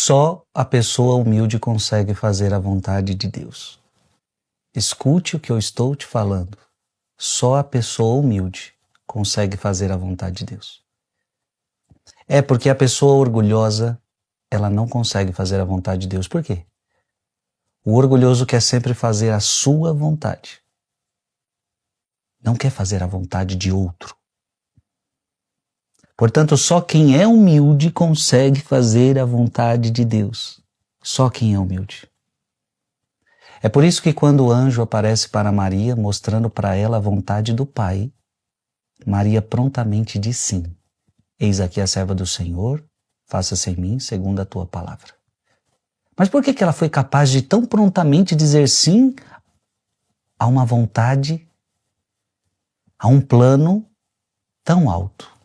só a pessoa humilde consegue fazer a vontade de Deus. Escute o que eu estou te falando. Só a pessoa humilde consegue fazer a vontade de Deus. É porque a pessoa orgulhosa, ela não consegue fazer a vontade de Deus. Por quê? O orgulhoso quer sempre fazer a sua vontade. Não quer fazer a vontade de outro. Portanto, só quem é humilde consegue fazer a vontade de Deus. Só quem é humilde. É por isso que quando o anjo aparece para Maria, mostrando para ela a vontade do Pai, Maria prontamente diz sim. Eis aqui a serva do Senhor, faça-se em mim segundo a tua palavra. Mas por que ela foi capaz de tão prontamente dizer sim a uma vontade, a um plano tão alto?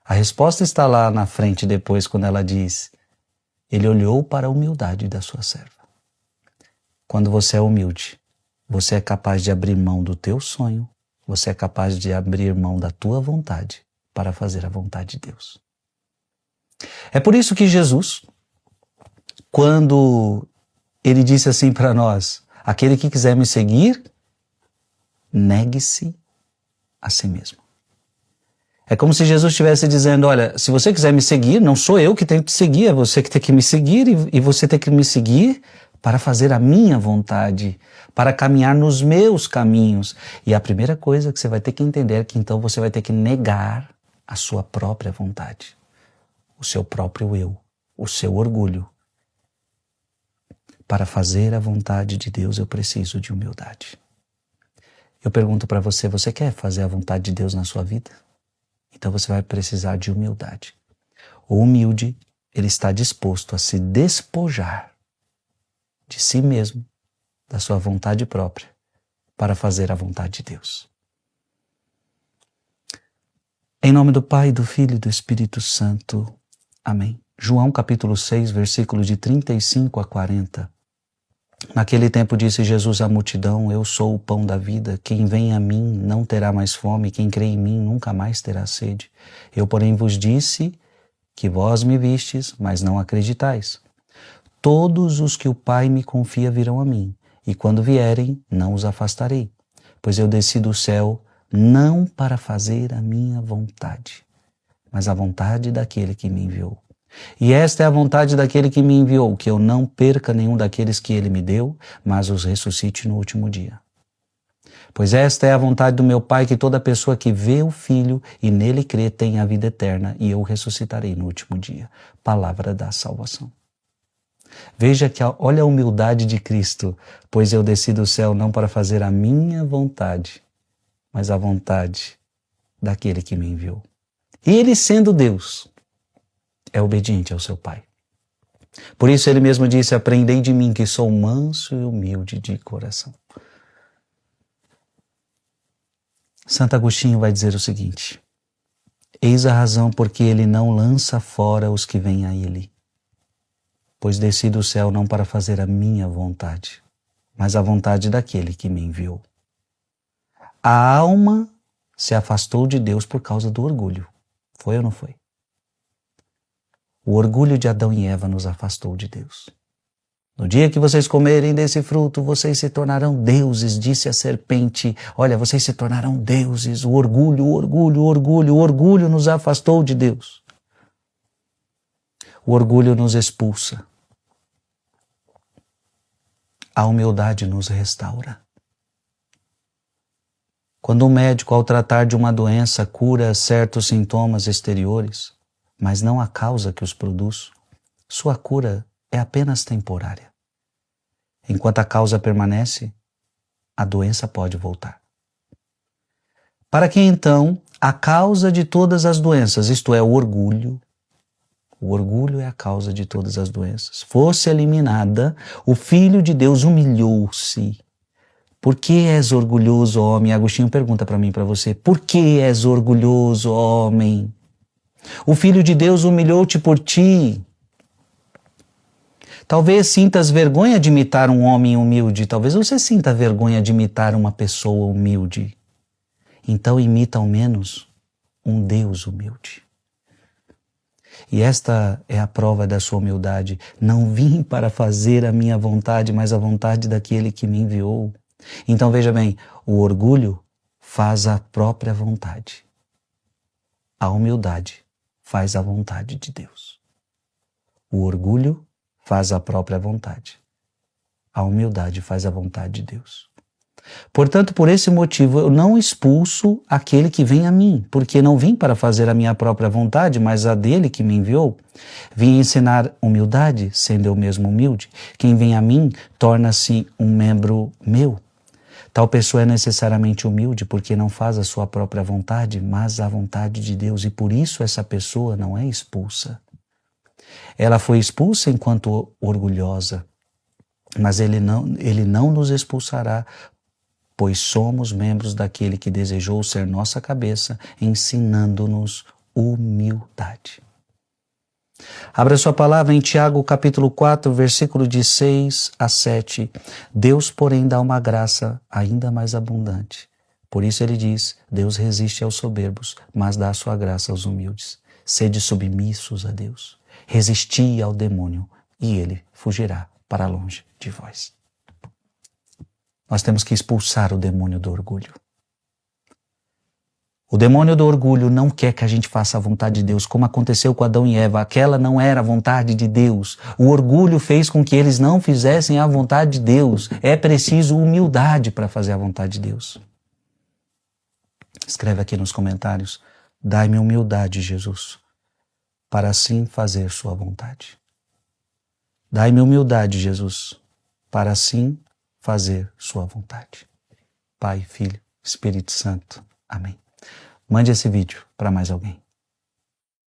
A resposta está lá na frente depois, quando ela diz: ele olhou para a humildade da sua serva. Quando você é humilde, você é capaz de abrir mão do teu sonho, você é capaz de abrir mão da tua vontade para fazer a vontade de Deus. É por isso que Jesus, quando ele disse assim para nós: aquele que quiser me seguir, negue-se a si mesmo. É como se Jesus estivesse dizendo: olha, se você quiser me seguir, não sou eu que tenho que te seguir, é você que tem que me seguir, e você tem que me seguir para fazer a minha vontade, para caminhar nos meus caminhos. E a primeira coisa que você vai ter que entender é que então você vai ter que negar a sua própria vontade, o seu próprio eu, o seu orgulho. Para fazer a vontade de Deus, eu preciso de humildade. Eu pergunto para você: você quer fazer a vontade de Deus na sua vida? Então você vai precisar de humildade. O humilde, ele está disposto a se despojar de si mesmo, da sua vontade própria, para fazer a vontade de Deus. Em nome do Pai, do Filho e do Espírito Santo. Amém. João capítulo 6, versículos de 35 a 40. Naquele tempo disse Jesus à multidão: eu sou o pão da vida, quem vem a mim não terá mais fome, quem crê em mim nunca mais terá sede. Eu, porém, vos disse que vós me vistes, mas não acreditais. Todos os que o Pai me confia virão a mim, e quando vierem, não os afastarei, pois eu desci do céu não para fazer a minha vontade, mas a vontade daquele que me enviou. E esta é a vontade daquele que me enviou, que eu não perca nenhum daqueles que ele me deu, mas os ressuscite no último dia. Pois esta é a vontade do meu Pai, que toda pessoa que vê o Filho e nele crê tenha a vida eterna, e eu o ressuscitarei no último dia. Palavra da salvação. Veja que olha a humildade de Cristo, pois eu desci do céu não para fazer a minha vontade, mas a vontade daquele que me enviou. E ele, sendo Deus, é obediente ao seu Pai. Por isso ele mesmo disse: aprendei de mim, que sou manso e humilde de coração. Santo Agostinho vai dizer o seguinte: eis a razão porque ele não lança fora os que vêm a ele. Pois desci do céu não para fazer a minha vontade, mas a vontade daquele que me enviou. A alma se afastou de Deus por causa do orgulho. Foi ou não foi? O orgulho de Adão e Eva nos afastou de Deus. No dia que vocês comerem desse fruto, vocês se tornarão deuses, disse a serpente. Olha, vocês se tornarão deuses. O orgulho nos afastou de Deus. O orgulho nos expulsa. A humildade nos restaura. Quando um médico, ao tratar de uma doença, cura certos sintomas exteriores, mas não a causa que os produz, sua cura é apenas temporária. Enquanto a causa permanece, a doença pode voltar. Para que então a causa de todas as doenças, isto é, o orgulho é a causa de todas as doenças, fosse eliminada, o Filho de Deus humilhou-se. Por que és orgulhoso, homem? Agostinho pergunta para mim e para você: por que és orgulhoso, homem? O Filho de Deus humilhou-te por ti. Talvez sintas vergonha de imitar um homem humilde. Talvez você sinta vergonha de imitar uma pessoa humilde. Então imita ao menos um Deus humilde. E esta é a prova da sua humildade. Não vim para fazer a minha vontade, mas a vontade daquele que me enviou. Então veja bem, o orgulho faz a própria vontade. A humildade faz a vontade de Deus. O orgulho faz a própria vontade. A humildade faz a vontade de Deus. Portanto, por esse motivo, eu não expulso aquele que vem a mim, porque não vim para fazer a minha própria vontade, mas a dele que me enviou. Vim ensinar humildade, sendo eu mesmo humilde. Quem vem a mim torna-se um membro meu. Tal pessoa é necessariamente humilde porque não faz a sua própria vontade, mas a vontade de Deus, e por isso essa pessoa não é expulsa. Ela foi expulsa enquanto orgulhosa, mas ele não nos expulsará, pois somos membros daquele que desejou ser nossa cabeça, ensinando-nos humildade. Abra sua palavra em Tiago capítulo 4, versículo de 6 a 7. Deus, porém, dá uma graça ainda mais abundante. Por isso ele diz, Deus resiste aos soberbos, mas dá a sua graça aos humildes. Sede submissos a Deus. Resisti ao demônio, e ele fugirá para longe de vós. Nós temos que expulsar o demônio do orgulho. O demônio do orgulho não quer que a gente faça a vontade de Deus, como aconteceu com Adão e Eva. Aquela não era a vontade de Deus. O orgulho fez com que eles não fizessem a vontade de Deus. É preciso humildade para fazer a vontade de Deus. Escreve aqui nos comentários, dai-me humildade, Jesus, para assim fazer sua vontade. Dai-me humildade, Jesus, para assim fazer sua vontade. Pai, Filho, Espírito Santo. Amém. Mande esse vídeo para mais alguém.